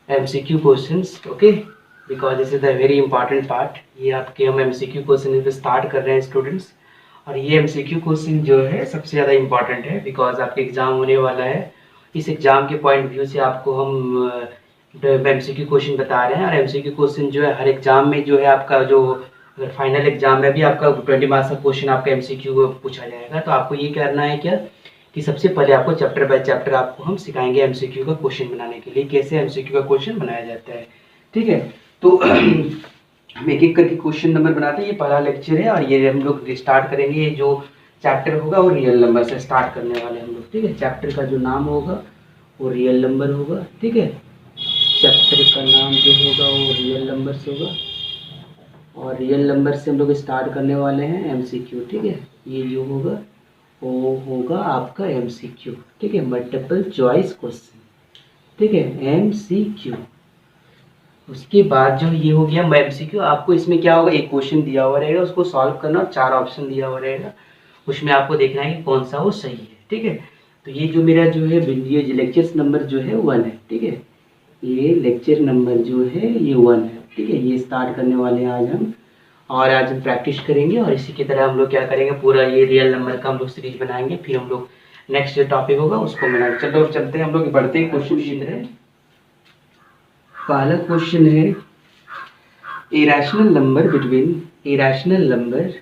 MCQ questions, okay, because this is the very important part. ये आपके हम MCQ question पे स्टार्ट कर रहे हैं स्टूडेंट्स, और ये MCQ क्वेश्चन जो है सबसे ज़्यादा इंपॉर्टेंट है बिकॉज आपके एग्जाम होने वाला है। इस एग्जाम के पॉइंट व्यू से आपको हम MCQ क्वेश्चन बता रहे हैं, और MCQ क्वेश्चन जो है हर एग्जाम में जो है आपका जो अगर फाइनल एग्जाम में भी आपका 20 मार्क्स का क्वेश्चन आपका MCQ पूछा जाएगा। तो आपको ये करना है क्या कि सबसे पहले आपको चैप्टर बाय चैप्टर आपको हम सिखाएंगे MCQ का क्वेश्चन बनाने के लिए, कैसे MCQ का क्वेश्चन बनाया जाता है, ठीक है। तो हम एक एक करके क्वेश्चन नंबर बनाते हैं। ये पहला लेक्चर है, और ये हम लोग स्टार्ट करेंगे। ये जो चैप्टर होगा वो रियल नंबर से स्टार्ट करने वाले हम लोग, ठीक है। चैप्टर का जो नाम होगा वो रियल नंबर होगा, ठीक है। चैप्टर का नाम जो होगा वो रियल नंबर से होगा, और रियल नंबर से हम लोग स्टार्ट करने वाले हैं MCQ, ठीक है। ये जो होगा वो होगा आपका MCQ, ठीक है, मल्टीपल चॉइस क्वेश्चन, ठीक है, MCQ। उसके बाद जो ये हो गया MCQ, आपको इसमें क्या होगा, एक क्वेश्चन दिया हुआ रहेगा, उसको सॉल्व करना, और 4 ऑप्शन दिया हुआ रहेगा, उसमें आपको देखना है कि कौन सा वो सही है, ठीक है। तो ये जो मेरा जो है ये लेक्चर नंबर जो है 1 है, ठीक है। ये लेक्चर नंबर जो है ये 1 है, ठीक है। ये स्टार्ट करने वाले हैं आज हम, और आज हम प्रैक्टिस करेंगे, और इसी की तरह हम लोग क्या करेंगे, पूरा ये रियल नंबर का हम लोग सीरीज बनाएंगे। फिर हम लोग नेक्स्ट जो टॉपिक होगा उसको बनाएंगे। चलो चलते हैं, हम लोग बढ़ते हैं क्वेश्चन की तरह। पहला क्वेश्चन है irrational number between irrational number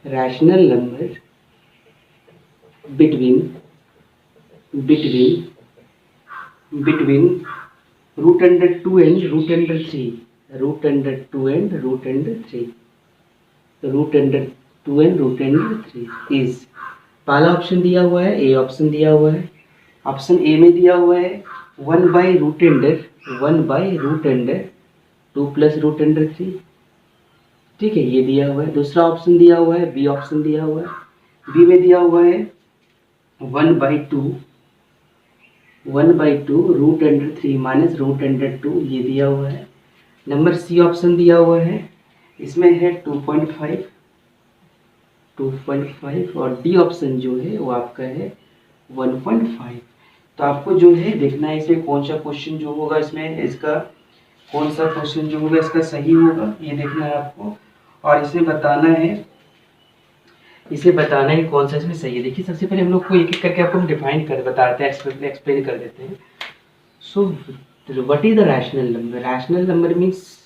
rational number between root under 2 and root under 3, root under 2 and root under 3, root under 2 and root under 3 is, पहला ऑप्शन दिया हुआ है, ए ऑप्शन दिया हुआ है। ऑप्शन ए में दिया हुआ है 1 by root under 2 plus root under 3, ठीक है, ये दिया हुआ है। दूसरा ऑप्शन दिया हुआ है, बी ऑप्शन दिया हुआ है। बी में दिया हुआ है 1 by two root under 3 minus root under 2, ये दिया हुआ है। नंबर सी ऑप्शन दिया हुआ है, इसमें है 2.5, और डी ऑप्शन जो है वो आपका है 1.5। तो आपको जो है देखना है इसमें कौन सा क्वेश्चन जो होगा, इसमें इसका कौन सा क्वेश्चन जो होगा इसका सही होगा, ये देखना है आपको, और इसे बताना है कौन सा इसमें सही है। देखिए सबसे पहले हम लोग को एक एक करके आपको डिफाइन कर बताते हैं, एक्सप्लेन कर देते हैं। So what is the rational number? Rational number means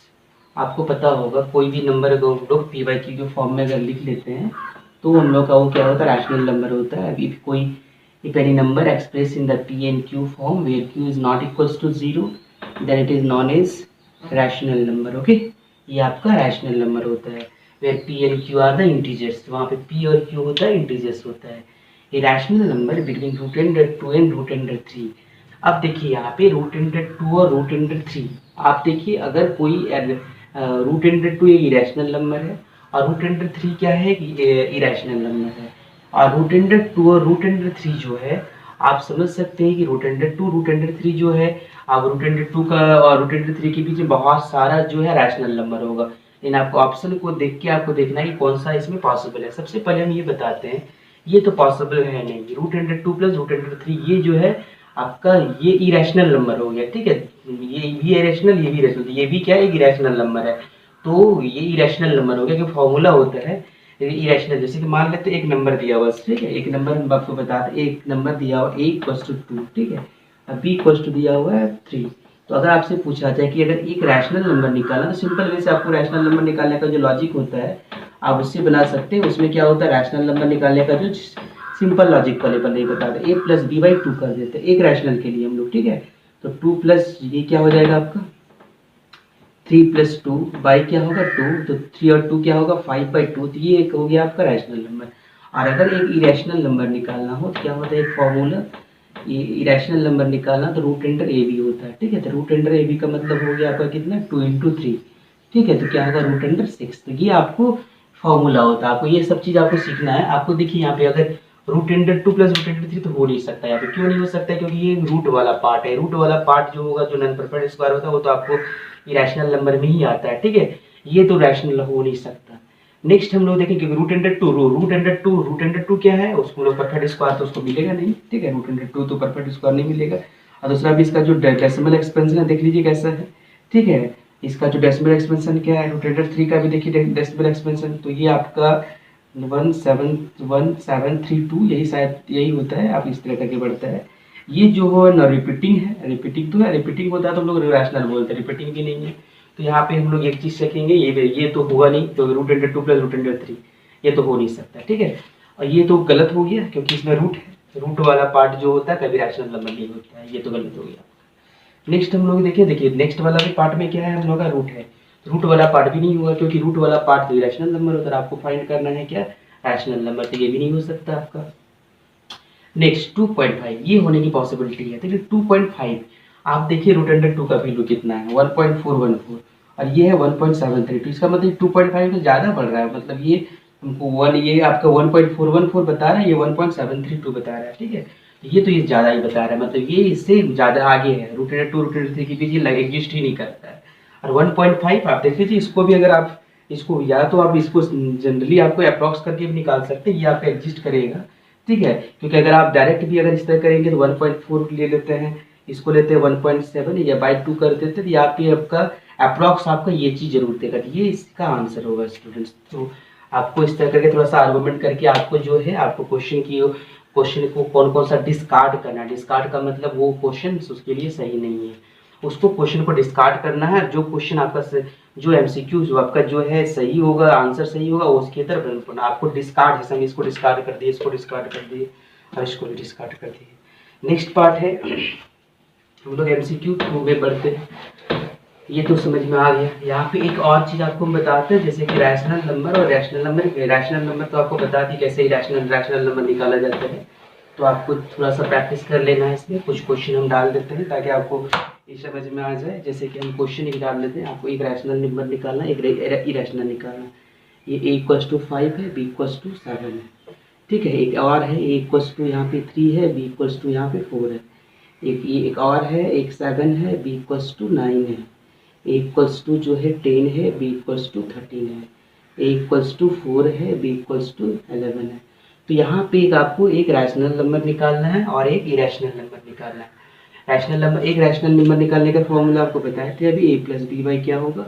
आपको पता होगा कोई भी नंबर अगर हम लोग पी बाई क्यू के फॉर्म में अगर लिख लेते हैं तो हम लोग का वो क्या होता है, रैशनल नंबर होता है। If any number expressed in the P and Q form where Q is not equals to 0, then it is known as rational number, okay? ये आपका rational number होता है where P and Q are the integers, वहाँ पे P और Q होता है integers होता है। ये rational number between root under 2 and root under 3। अब देखिए यहाँ पे root under 2 और root under 3, आप देखिए अगर कोई root under 2 ये irrational number है और root under 3 क्या है, irrational number है। और रूट अंडर 2 और रूट अंडर 3 जो है आप समझ सकते हैं कि रूट अंडर 2 रूट अंडर 3 जो है, आप रूट अंडर 2 का और रूट अंडर 3 के बीच में बहुत सारा जो है रैशनल नंबर होगा। लेकिन आपको ऑप्शन को देख के आपको देखना है कि कौन सा इसमें पॉसिबल है। सबसे पहले हम ये बताते हैं, ये तो पॉसिबल है नहीं, root under 2 plus root under 3 ये जो है आपका ये इरेशनल नंबर हो गया, ठीक है। ये भी इरेशनल, ये भी इरेशनल, ये भी क्या है, एक इरेशनल नंबर है। तो ये इरेशनल नंबर हो गया कि फॉर्मूला होता है इरेशनल। जैसे कि मान लेते एक नंबर दिया हुआ, ठीक है, एक नंबर हम आपको बताते हैं, एक नंबर दिया हुआ a इक्वल्स टू 2, ठीक है, अब b इक्वल्स टू दिया हुआ है 3। तो अगर आपसे पूछा जाए कि अगर एक रैशनल नंबर निकालना, तो सिंपल वे से आपको रैशनल नंबर निकालने का जो लॉजिक होता है आप उससे बना सकते हैं। उसमें क्या होता है, रैशनल नंबर निकालने का जो सिंपल लॉजिक पहले नहीं बताते, a प्लस बी बाई 2 कर देते हैं एक रैशनल के लिए हम लोग, ठीक है। तो 2 प्लस ये क्या हो जाएगा आपका 3 प्लस 2 बाई क्या होगा 2, तो 3 और 2 क्या होगा 5 बाई 2, तो ये एक हो गया आपका रैशनल नंबर। और अगर एक इरेशनल नंबर निकालना हो तो क्या होता है, एक फॉर्मूला, ये इरेशनल नंबर निकालना तो रूट अंडर ए बी होता है, ठीक है। तो रूट अंडर ए बी का मतलब हो गया आपका कितना 2 इंटू 3, ठीक है, तो क्या होगा रूट अंडर 6। तो ये आपको फॉर्मूला होता है, आपको ये सब चीज़ आपको सीखना है। आपको देखिए यहाँ पे अगर root under 2 plus root under 3 तो हो नहीं सकता यहाँ पे, क्यों नहीं हो सकता है, क्योंकि ये रूट वाला पार्ट है। रूट वाला पार्ट जो होगा, जो नॉन परफेक्ट स्क्वायर होता है, वो तो आपको इरेशनल नंबर में ही आता है, ठीक है। ये तो रैशनल हो नहीं सकता। नेक्स्ट हम लोग देखेंगे रूट अंडर टू क्या है, उसको लोग परफेक्ट स्क्वायर तो उसको मिलेगा नहीं, ठीक है, रूट अंडर टू तो परफेक्ट स्क्वायर नहीं मिलेगा। और दूसरा भी इसका जो डेसिमल एक्सपेंशन है देख लीजिए कैसा है, ठीक है, इसका जो डेसिमल एक्सपेंशन क्या है, रूट अंडर थ्री का भी देखिए डेसिमल एक्सपेंशन, तो ये आपका 1732 यही शायद यही होता है, आप इस तरह करके बढ़ता है। ये जो हो ना रिपीटिंग है, रिपीटिंग तो है, रिपीटिंग होता है तो हम लोग रैशनल बोलते हैं, रिपीटिंग भी नहीं है। तो यहाँ पे हम लोग एक चीज सीखेंगे, ये तो होगा नहीं, तो root under two plus root under three ये तो हो नहीं सकता, ठीक है। और ये तो गलत हो गया क्योंकि इसमें रूट है, रूट वाला पार्ट जो होता है कभी रैशनल नंबर नहीं होता है, ये तो गलत हो गया। नेक्स्ट हम लोग देखिए नेक्स्ट वाला भी पार्ट में क्या है, हम लोग का रूट है, रूट वाला पार्ट भी नहीं हुआ क्योंकि रूट वाला पार्ट तो रैशनल नंबर होता है, आपको फाइंड करना है क्या, रैशनल नंबर, तो ये भी नहीं हो सकता आपका। नेक्स्ट 2.5 ये होने की पॉसिबिलिटी है, देखिए 2.5 आप देखिए रूट अंडर टू का वैल्यू कितना है 1.414 और ये है 1.73, तो इसका मतलब 2.5 तो ज़्यादा बढ़ रहा है, मतलब ये हमको वन ये आपका 1.414 बता रहा है, ये 1.732 बता रहा है, ठीक है, तो ये ज़्यादा ही बता रहा है, मतलब ये इससे ज़्यादा आगे है, root under two root under three के बीच ये एग्जिस्ट ही नहीं करता है। और 1.5 आप देख लीजिए, इसको भी अगर आप इसको या तो आप इसको जनरली आपको अप्रॉक्स करके भी निकाल सकते हैं, ये आपका एग्जिस्ट करेगा, ठीक है, क्योंकि अगर आप डायरेक्ट भी अगर इस तरह करेंगे तो 1.4 ले लेते हैं, इसको लेते हैं 1.7 या बाई 2 कर देते, तो यहाँ पे आपका अप्रॉक्स आपका ये चीज़ जरूर देगा, ये इसका आंसर होगा स्टूडेंट्स। तो आपको इस तरह करके थोड़ा सा आर्गूमेंट करके आपको जो है आपको क्वेश्चन को कौन कौन सा डिस्कार्ड करना है, डिस्कार्ड का मतलब वो क्वेश्चन उसके लिए सही नहीं है, उसको क्वेश्चन को डिस्कार्ड करना है, जो क्वेश्चन आपका जो एमसीक्यू जो आपका जो है सही होगा, आंसर सही होगा उसकी तरफ रन करना, आपको डिस्कार्ड है, इसको डिस्कार्ड कर दिए, इसको डिस्कार्ड कर दिए और इसको भी डिस्कार्ड कर दिए। नेक्स्ट पार्ट है हम लोग एमसीक्यू में बढ़ते हैं, ये तो समझ में आ गया। यहाँ पे एक और चीज़ आपको हम बताते हैं, जैसे कि रैशनल नंबर और रैशनल नंबर तो आपको बता दी कैसे रैशनल नंबर निकाला जाता है, तो आपको थोड़ा सा प्रैक्टिस कर लेना है, इसमें कुछ क्वेश्चन हम डाल देते हैं ताकि आपको ये समझ में आ जाए। जैसे कि हम क्वेश्चन एक डाल लेते हैं, आपको एक रैशनल नंबर निकालना, एक इरेशनल निकालना, ये a इक्वल्स टू 5 है, b इक्वल्स टू 7 है, ठीक है, एक और है a इक्वल्स टू यहाँ पे 3 है, b इक्वल्स टू यहाँ पे 4 है, एक और है एक 7 है, b इक्वल्स टू 9 है, a इक्वल्स टू जो है 10 है, b इक्वल्स टू 13 है, a इक्वल्स टू 4 है, b इक्वल्स टू 11 है। तो यहाँ पे एक आपको एक रैशनल नंबर निकालना है और एक इरेशनल नंबर निकालना है। एक रैशनल नंबर निकालने का फॉर्मूला आपको बताया थे अभी, a प्लस बी बाई क्या होगा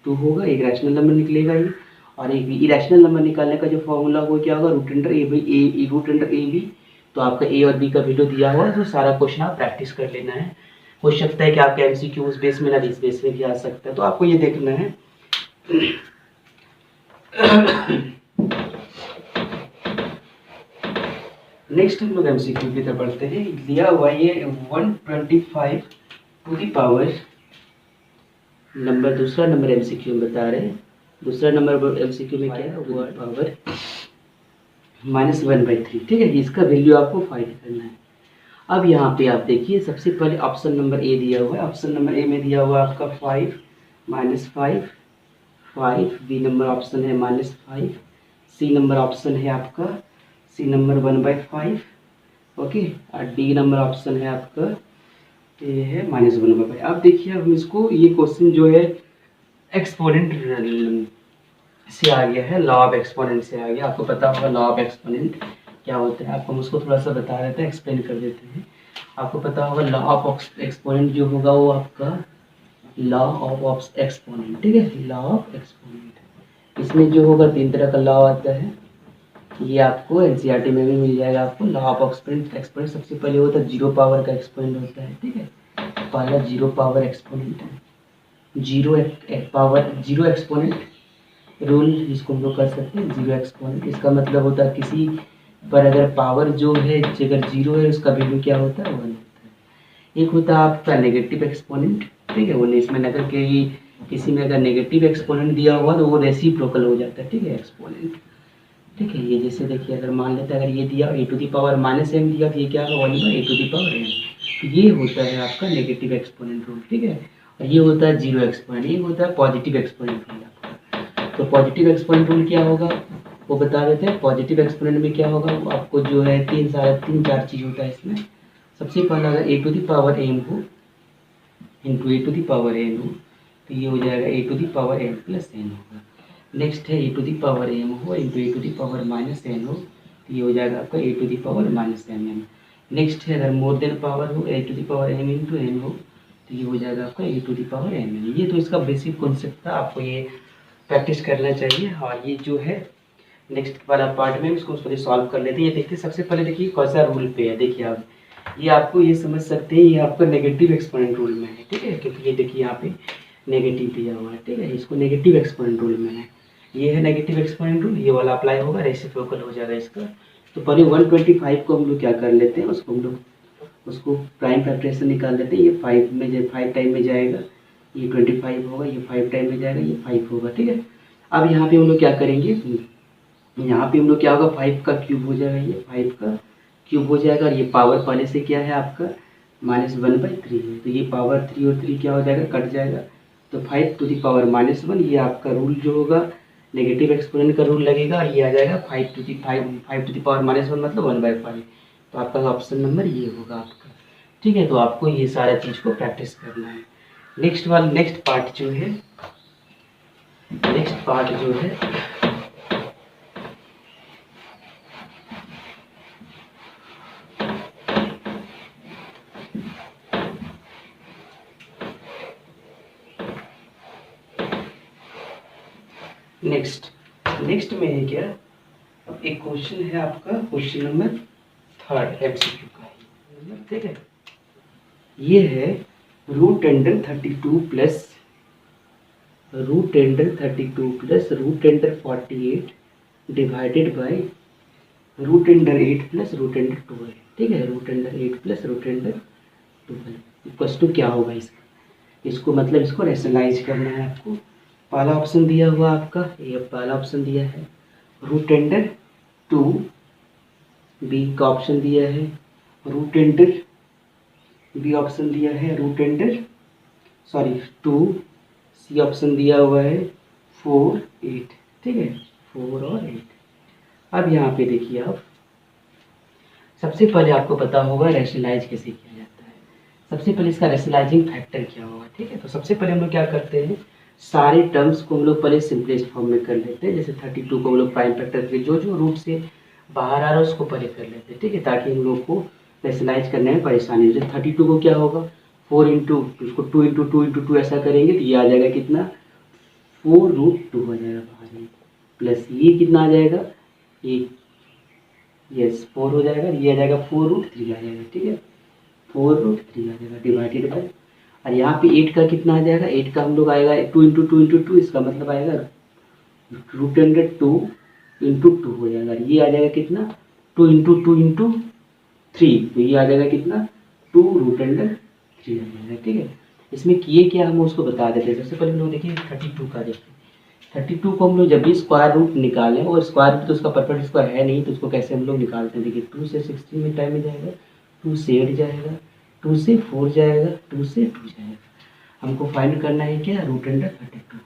2 होगा, एक रैशनल नंबर निकलेगा ये, और एक इरेशनल नंबर निकालने का जो फॉर्मूला वो क्या होगा रूट अंडर ए बी, तो आपका ए और बी का वैल्यू दिया हुआ है, तो सारा क्वेश्चन आप प्रैक्टिस कर लेना है। हो सकता है कि आपका एमसीक्यू उस बेस में ना इस बेस में भी आ सकता है, तो आपको ये देखना है। नेक्स्ट हम लोग एमसीक्यू की तरफ बढ़ते हैं, दिया हुआ ये 125 टू दी पावर नंबर, दूसरा नंबर एमसीक्यू में बता रहे हैं, दूसरा नंबर एमसीक्यू में क्या है पावर -1/3, ठीक है, इसका वैल्यू आपको फाइंड करना है। अब यहाँ पे आप देखिए सबसे पहले ऑप्शन नंबर ए दिया हुआ है, ऑप्शन नंबर ए में दिया हुआ है आपका 5 -5 बी नंबर ऑप्शन है -5, सी नंबर ऑप्शन है आपका सी नंबर 1/5, ओके, और डी नंबर ऑप्शन है आपका ये है -1/5। अब देखिए हम इसको ये क्वेश्चन जो है एक्सपोनेंट से आ गया है, लॉ ऑफ एक्सपोनेंट से आ गया, आपको पता होगा लॉ ऑफ एक्सपोनेंट क्या होता है, आपको हम उसको थोड़ा सा बता देते हैं, एक्सप्लेन कर देते हैं। आपको पता होगा लॉ ऑफ एक्सपोनेंट जो होगा वो आपका लॉ ऑफ एक्सपोनेंट, ठीक है, लॉ ऑफ एक्सपोनेंट, इसमें जो होगा 3 तरह का लॉ आता है, ये आपको एनसीईआरटी में भी मिल जाएगा आपको। लॉ ऑफ एक्सपोनेंट सबसे पहले होता है 0 पावर का एक्सपोनेंट होता है, ठीक है, पहला 0 पावर एक्सपोनेंट है, 0 एक्सपोनेंट रूल जिसको हम लोग कर सकते हैं, 0 एक्सपोनेंट, इसका मतलब होता है किसी पर अगर पावर जो है अगर 0 है उसका वैल्यू क्या होता है 1 होता है। एक होता है आपका नेगेटिव एक्सपोनेंट, ठीक है, वो इसमें अगर किसी में अगर नेगेटिव एक्सपोनेंट दिया हुआ तो वो रेसिप्रोकल हो जाता है, ठीक है, एक्सपोनेंट, ठीक है, ये जैसे देखिए अगर मान लेते हैं अगर ये दिया a to the power -m दिया तो ये क्या होगा 1/a to the power m, तो ये होता है आपका नेगेटिव एक्सपोनेंट रूल, ठीक है, और ये होता है 0 एक्सपोनेंट, ये होता है पॉजिटिव एक्सपोनेंट रूल आपका। तो पॉजिटिव एक्सपोनेंट रूल क्या होगा वो बता देते हैं, पॉजिटिव एक्सपोनेंट में क्या होगा आपको जो है 3-4 चीज़ होता है इसमें। सबसे पहला अगर a to the power m हो into a to the power n हो तो ये हो जाएगा a to the power m प्लस n होगा। नेक्स्ट है a to the power m हो into a to the power minus n हो, तो ये हो जाएगा आपका a to the power minus m n. Next है अगर मोर देन पावर हो a to the power m into N हो, तो ये हो जाएगा आपका a to the power m n. ये तो इसका बेसिक कॉन्सेप्ट था, आपको ये प्रैक्टिस करना चाहिए। और ये जो है नेक्स्ट वाला पार्ट में इसको पहले सॉल्व कर लेते हैं। ये देखिए सबसे पहले देखिए कौन सा रूल पे है, देखिए आप ये आपको ये समझ सकते हैं, ये आपका नेगेटिव एक्सपोनेंट रूल में है, ठीक है, क्योंकि ये देखिए यहाँ पे नेगेटिव दिया हुआ है, ठीक है, इसको नेगेटिव एक्सपोनेंट रूल में है, ये है नेगेटिव एक्सपोनेंट रूल, ये वाला अप्लाई होगा, रेसिप्रोकल हो जाएगा इसका। तो पहले 125 को हम लोग क्या कर लेते हैं, उसको हम लोग उसको प्राइम फैक्टराइजेशन निकाल लेते हैं। ये 5 में 5 टाइम में जाएगा, ये 25 होगा, ये 5 टाइम में जाएगा, ये 5 होगा, ठीक है। अब यहाँ पे हम लोग क्या करेंगे, यहाँ पे हम लोग क्या होगा 5 का क्यूब हो जाएगा, ये 5 का क्यूब हो जाएगा, और ये पावर पहले से क्या है आपका -1/3 है, तो ये पावर 3 और 3 क्या हो जाएगा, कट जाएगा, तो 5 टू द पावर -1, ये आपका रूल जो होगा नेगेटिव एक्सपोनेंट का रूल लगेगा, और ये आ जाएगा 5 टू द पावर -1 मतलब 1/5। तो आपका ऑप्शन नंबर ये होगा आपका, ठीक है। तो आपको ये सारा चीज़ को प्रैक्टिस करना है। नेक्स्ट पार्ट जो है नेक्स्ट में है क्या, अब एक क्वेश्चन है आपका, क्वेश्चन नंबर 3 एमसीक्यू का है, ठीक है। ये है root under 32 plus root under 48 divided by root under 8 plus root under 12, ठीक है, root under 8 plus root under 12 equals to क्या होगा इसका, इसको मतलब इसको रेशनलाइज करना है आपको। पहला ऑप्शन दिया हुआ आपका, ये पहला ऑप्शन दिया है रूट अंडर 2, बी का ऑप्शन दिया है रूट अंडर, बी ऑप्शन दिया है रूट अंडर 2, सी ऑप्शन दिया हुआ है 4 8, ठीक है, 4 और 8। अब यहाँ पे देखिए आप, सबसे पहले आपको पता होगा रेशनलाइज कैसे किया जाता है, सबसे पहले इसका रेशनलाइजिंग फैक्टर क्या होगा, ठीक है। तो सबसे पहले हम लोग क्या करते हैं, सारे टर्म्स को हम लोग पहले सिंपलेस्ट फॉर्म में कर लेते हैं। जैसे 32 को हम लोग प्राइम फैक्टर के जो रूट से बाहर आ रहा है उसको पहले कर लेते हैं, ठीक है, ताकि हम लोग को रेशनलाइज करने में परेशानी हो। जैसे 32 को क्या होगा 4 इंटू उसको 2 इंटू 2 इंटू 2 ऐसा करेंगे तो ये आ जाएगा कितना 4√2 आ जाएगा बाहर में, प्लस ये कितना आ जाएगा, ये यस 4 हो जाएगा, ये आ जाएगा 4√3 आ जाएगा, ठीक है, 4√3 आ जाएगा डिवाइडेड बाय, और यहाँ पे 8 का कितना आ जाएगा, 8 का हम लोग आएगा 2 इंटू 2 इंटू 2, इसका मतलब आएगा रूट अंडर 2 इंटू 2 हो जाएगा, ये आ जाएगा कितना 2 इंटू 2 इंटू 3, तो ये आ जाएगा कितना 2√3 आ जाएगा, ठीक है। इसमें किए क्या हम उसको बता देते हैं। सबसे पहले हम लोग देखिए 32 का, देखिए 32 को हम लोग जब भी स्क्वायर रूट निकालें, और स्क्वायर रूट तो उसका परफेक्ट स्क्वायर है नहीं, तो उसको कैसे हम लोग निकालते हैं, देखिए 2 से 16 में टाइम में जाएगा, 2 से 8 जाएगा, 2 से 4 जाएगा, 2 से 2 जाएगा, हमको फाइंड करना है क्या रूट अंडर 32।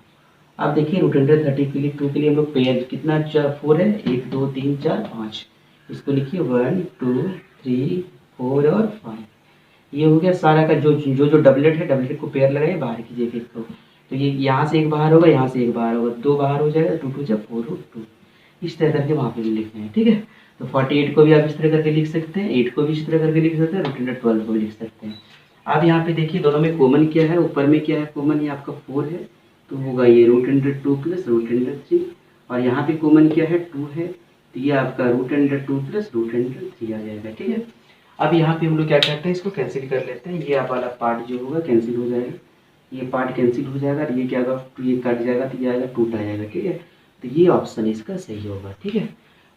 अब देखिए रूट अंडर 30 के लिए 2 के लिए हम लोग पेयर कितना 4 है, 1 2 3 4 5, इसको लिखिए 1 2 3 4 और 5, ये हो गया सारा का जो डबलेट है, डबलेट को पेयर लगाइए, बाहर कीजिए एक को, तो ये यहाँ से एक बाहर होगा, यहाँ से एक बाहर होगा, 2 बाहर हो जाएगा, 2 2 जब 4√2, इस तरह करके वहाँ पे भी लिखना है, ठीक है। तो 48 को भी आप इस तरह करके लिख सकते हैं, 8 को भी इस तरह करके लिख सकते हैं, रूट अंडर 12 को भी लिख सकते हैं। अब यहाँ पे देखिए दोनों में कॉमन क्या है, ऊपर में क्या है कॉमन, ये आपका 4 है, तो होगा ये root under 2 plus root under 3, और यहाँ पे कॉमन क्या है 2 है, तो ये आपका root under 2 plus root under 3 आ जाएगा, ठीक है। अब यहाँ पे हम लोग क्या करते हैं, इसको कैंसिल कर लेते हैं, ये वाला पार्ट जो होगा कैंसिल हो जाएगा, ये पार्ट कैंसिल हो जाएगा, ये क्या होगा, तो ये कट जाएगा, तो ये आएगा 2 आ जाएगा, ठीक है। तो ये ऑप्शन इसका सही होगा, ठीक है,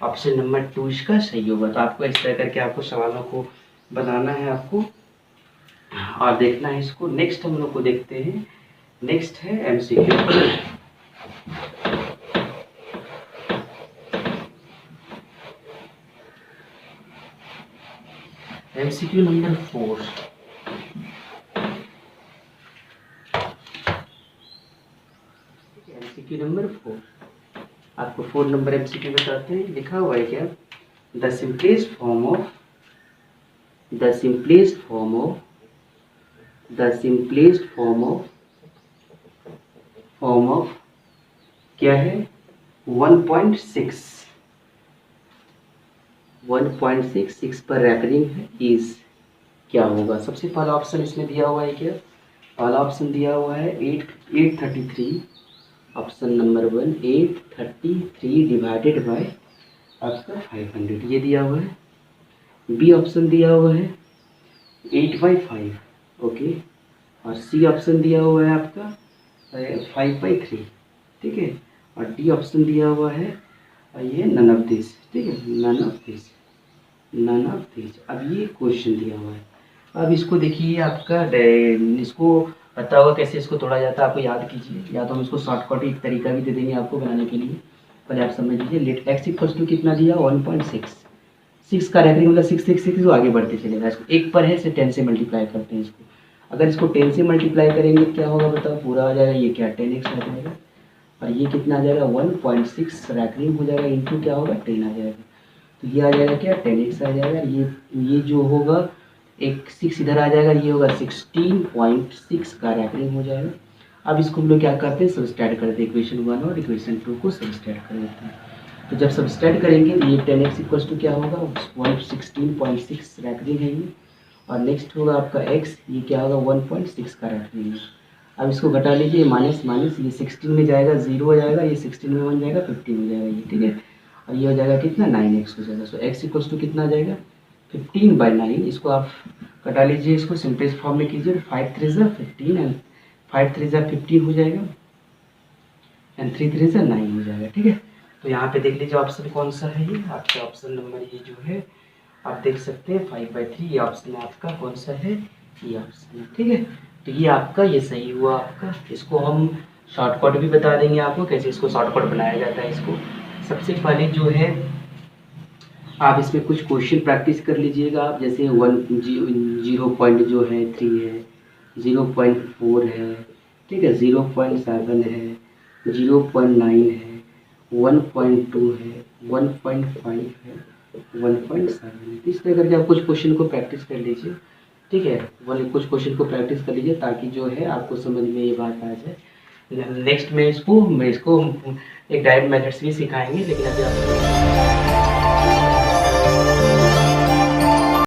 ऑप्शन नंबर 2 इसका सही होगा। तो आपको इस तरह करके आपको सवालों को बनाना है आपको, और देखना है इसको। नेक्स्ट हम लोग को देखते हैं, नेक्स्ट है MCQ. MCQ number 4, MCQ number 4, आपको 4 नंबर एमसीक्यू बताते हैं। लिखा हुआ है क्या, द सिंपलेस्ट फॉर्म ऑफ क्या है, 1.6 पर रैपरिंग है इज क्या होगा? सबसे पहला ऑप्शन इसमें दिया हुआ है क्या? पहला ऑप्शन दिया हुआ है 833। ऑप्शन नंबर 1 833 डिवाइडेड बाय आपका 500 ये दिया हुआ है। बी ऑप्शन दिया हुआ है 8/5 ओके। और सी ऑप्शन दिया हुआ है आपका 5/3 ठीक है। और डी ऑप्शन दिया हुआ है ये नन ऑफ दिस ठीक है, none of this, none of this. अब ये क्वेश्चन दिया हुआ है। अब इसको देखिए आपका इसको पता होगा कैसे इसको तोड़ा जाता है, आपको याद कीजिए, या तो हम इसको शॉर्टकट एक तरीका भी दे देंगे आपको बनाने के लिए। पहले आप समझ लीजिए लेट एक्स इक्वल्स टू कितना दिया 1.6, 6 का रैपरिंग मतलब 6 तो आगे बढ़ते चलेगा। इसको एक पर है इसे 10 से मल्टीप्लाई करते हैं इसको। अगर इसको 10 से मल्टीप्लाई करेंगे क्या होगा बताओ? पूरा आ जाएगा ये क्या 10x आ जाएगा। और ये कितना आ जाएगा 1.6 रैपरिंग हो जाएगा इंटू क्या होगा 10 आ जाएगा। तो ये आ जाएगा क्या 10x आ जाएगा। ये जो होगा एक 6 इधर आ जाएगा, ये होगा 16.6 का रैपरिंग हो जाएगा। अब इसको हम लोग क्या करते हैं सबस्ट्रैक्ट करते हैं, इक्वेशन 1 और इक्वेशन 2 को सबस्ट्रैक्ट कर देते हैं। तो जब सबस्ट्रैक्ट करेंगे तो ये 10x इक्वल्स टू क्या होगा 16.6 रैपरिंग है ये। और नेक्स्ट होगा आपका x, ये क्या होगा 1.6 का रैपरिंग है। अब इसको घटा लीजिए माइनस माइनस, ये 16 में जाएगा 0 हो जाएगा, ये 16 में 1 जाएगा 15 हो जाएगा ये ठीक है। और ये हो जाएगा कितना 9x हो जाएगा। सो x इक्वल्स टू कितना आ जाएगा 15/9। इसको आप कटा लीजिए, इसको सिंपलेस्ट फॉर्म में कीजिए। 5 3 15 एंड 5 3 15 हो जाएगा एंड 3 3 9 हो जाएगा ठीक है। तो यहाँ पे देख लीजिए ऑप्शन कौन सा है ये आपका ऑप्शन नंबर ये जो है आप देख सकते हैं 5/3 ये ऑप्शन आपका कौन सा है ये ऑप्शन है ठीक है। तो ये आपका ये सही हुआ आपका। इसको हम शॉर्टकट भी बता देंगे आपको कैसे इसको शॉर्टकट बनाया जाता है। इसको सबसे पहले जो है आप इसमें कुछ क्वेश्चन प्रैक्टिस कर लीजिएगा आप, जैसे 0 पॉइंट जो है 3 है, 0.4 है ठीक है, 0.7 है, 0.9 है, 1.2 है, 1.5 है, 1.7 है। इस तरह करके आप कुछ क्वेश्चन को प्रैक्टिस कर लीजिए ठीक है। कुछ क्वेश्चन को प्रैक्टिस कर लीजिए ताकि जो है आपको समझ में ये बात आ जाए। नेक्स्ट में इसको एक डायरेक्ट मेथड्स भी सिखाएंगे, लेकिन अभी आप